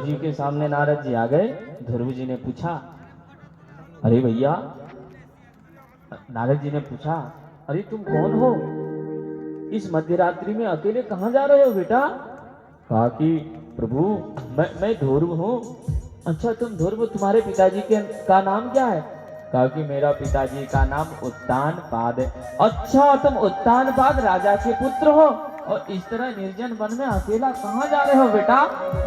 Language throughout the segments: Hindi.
जी के सामने नारद जी आ गए। ध्रुव जी ने पूछा, अरे भैया, नारद जी ने पूछा, अरे तुम कौन हो? इस मध्यरात्रि में अकेले कहाँ जा रहे हो बेटा? कहा कि प्रभु मैं ध्रुव हूँ। अच्छा तुम ध्रुव, तुम्हारे पिताजी का नाम क्या है? कहा कि मेरा पिताजी का नाम उत्तानपाद है। अच्छा तुम उत्तानपाद राजा के पुत्र हो और इस तरह निर्जन वन में अकेला कहाँ जा रहे हो बेटा?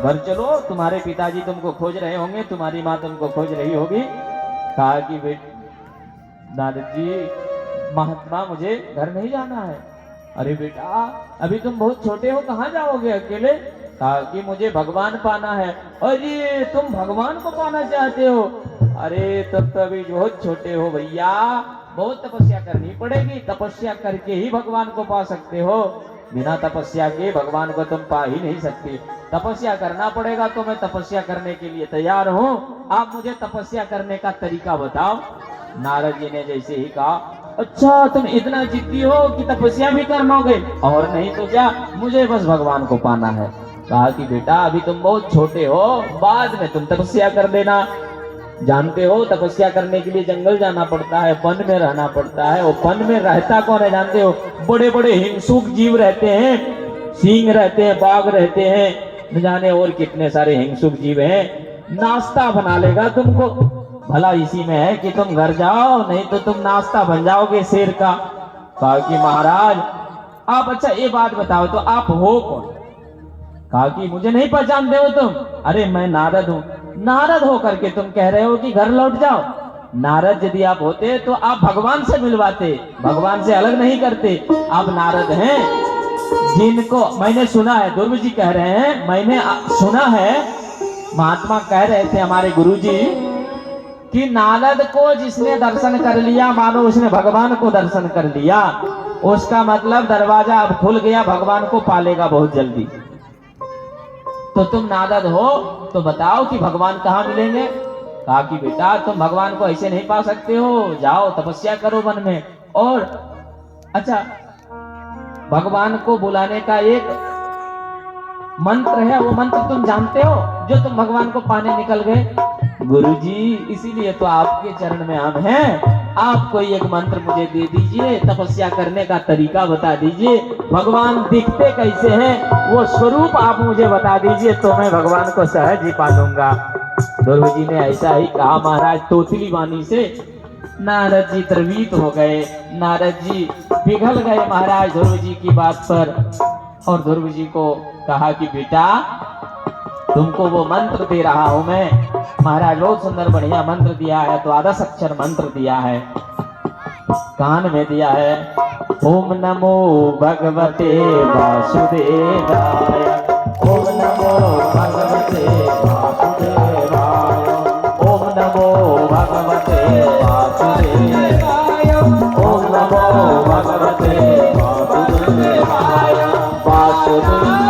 घर चलो, तुम्हारे पिताजी तुमको खोज रहे होंगे, तुम्हारी माँ तुमको खोज रही होगी। कहा कि नारद जी महात्मा मुझे घर नहीं जाना है। अरे बेटा अभी तुम बहुत छोटे हो, कहाँ जाओगे अकेले? कहा कि मुझे भगवान पाना है। अरे तुम भगवान को पाना चाहते हो? अरे तब तो अभी बहुत छोटे हो भैया, बहुत तपस्या करनी पड़ेगी, तपस्या करके ही भगवान को पा सकते हो। बिना तपस्या के भगवान को तुम पा ही नहीं सकते, तपस्या करना पड़ेगा। तो मैं तपस्या करने के लिए तैयार हूँ, आप मुझे तपस्या करने का तरीका बताओ। नारद जी ने जैसे ही कहा, अच्छा तुम इतना जिद्दी हो कि तपस्या भी करनोगे? और नहीं तो क्या, मुझे बस भगवान को पाना है। कहा कि बेटा अभी तुम बहुत छोटे हो, बाद में तुम तपस्या कर लेना। जानते हो तपस्या करने के लिए जंगल जाना पड़ता है, वन में रहना पड़ता है। और वन में रहता कौन है जानते हो? बड़े बड़े हिंसुक जीव रहते हैं, सिंह रहते हैं, बाघ रहते हैं, न जाने और कितने सारे हिंसुक जीव हैं। नाश्ता बना लेगा तुमको। भला इसी में है कि तुम घर जाओ, नहीं तो तुम नाश्ता बन जाओगे शेर का। कहा कि महाराज आप, अच्छा ये बात बताओ तो आप हो कौन? कहा कि मुझे नहीं पहचानते हो तुम? अरे मैं नारद हूँ। नारद हो करके तुम कह रहे हो कि घर लौट जाओ? नारद यदि आप होते तो आप भगवान से मिलवाते, भगवान से अलग नहीं करते। आप नारद हैं जिनको मैंने सुना है, ध्रुव जी कह रहे हैं, मैंने सुना है, महात्मा कह रहे थे हमारे गुरुजी कि नारद को जिसने दर्शन कर लिया मानो उसने भगवान को दर्शन कर लिया। उसका मतलब दरवाजा अब खुल गया, भगवान को पालेगा बहुत जल्दी। तो तुम नारद हो तो बताओ कि भगवान कहाँ मिलेंगे? कहा कि बेटा तुम भगवान को ऐसे नहीं पा सकते हो, जाओ तपस्या करो वन में। और अच्छा भगवान को बुलाने का एक मंत्र है, वो मंत्र तुम जानते हो जो तुम भगवान को पाने निकल गए? गुरुजी इसीलिए तो आपके चरण में हम हैं। आप कोई एक मंत्र मुझे दे दीजिए, तपस्या करने का तरीका बता दीजिए, भगवान दिखते कैसे हैं वो स्वरूप आप मुझे बता दीजिए, तो मैं भगवान को सहज ही पा लूंगा। ध्रुव जी ने ऐसा ही कहा महाराज तोतली वाणी से। नारद जी द्रवित हो गए, नारद जी पिघल गए महाराज ध्रुव जी की बात पर। और ध्रुव जी को कहा कि बेटा तुमको वो मंत्र दे रहा हूं मैं। महाराज बहुत सुंदर बढ़िया मंत्र दिया है, द्वादश अक्षर मंत्र दिया है, कान में दिया है। ओम नमो भगवते वासुदेवाय, ओम नमो भगवते वासुदेवाय, ओम नमो भगवते वासुदेवाय, ओम नमो भगवते वासुदेवाय, वासुदेवाय।